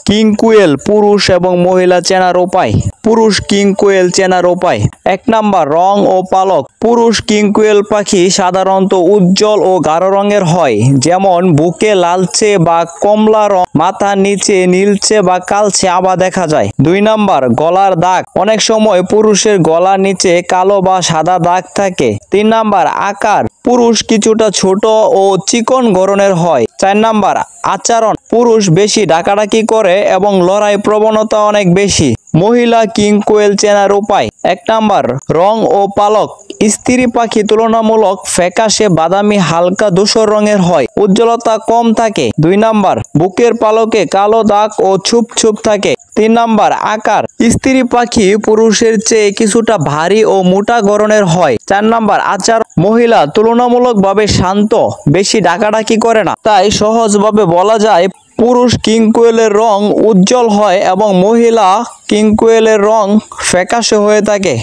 King কোয়েল পুরুষ এবং মহিলা চেনার উপায়। পুরুষ কিং কোয়েল চেনার উপায়। 1 নাম্বার, রং ও পালক। পুরুষ কিং কোয়েল পাখি সাধারণত উজ্জ্বল ও গাঢ় রঙের হয়, যেমন বুকে লালচে বা কমলা রং, মাথার নিচে নীলচে বা কালচে আভা দেখা যায়। 2 নাম্বার, গলার দাগ। অনেক সময় পুরুষের গলার নিচে কালো বা সাদা দাগ থাকে। 3 নাম্বার, আকার। পুরুষ কিছুটা ছোট ও চিকন গড়নের হয়। 4 নাম্বার, আচরণ। পুরুষ বেশি ডাকাডাকি করে এবং লড়াই প্রবণতা অনেক বেশি। মহিলা কিং কোয়েল চেনার উপায়। 1 নাম্বার, রং ও পালক। স্ত্রী পাখি তুলনামূলক ফ্যাকাশে বাদামি হালকা ধূসর রঙের হয়, উজ্জ্বলতা কম থাকে। 2 নাম্বার, বুকের পালকে কালো দাগ ও ছোপ ছোপ থাকে। 3 নাম্বার, আকার। স্ত্রী পাখি পুরুষের চেয়ে কিছুটা ভারী ও মোটা গড়নের হয়। 4 নাম্বার, আচরণ। মহিলা তুলনামূলকভাবে শান্ত, বেশি ডাকাডাকি করে না, তাই সহজভাবে বলা যায় পুরুষ কিং কোয়েলের রং উজ্জ্বল হয় এবং মহিলা কিং কোয়েলের রং ফ্যাকাশে হয়ে থাকে।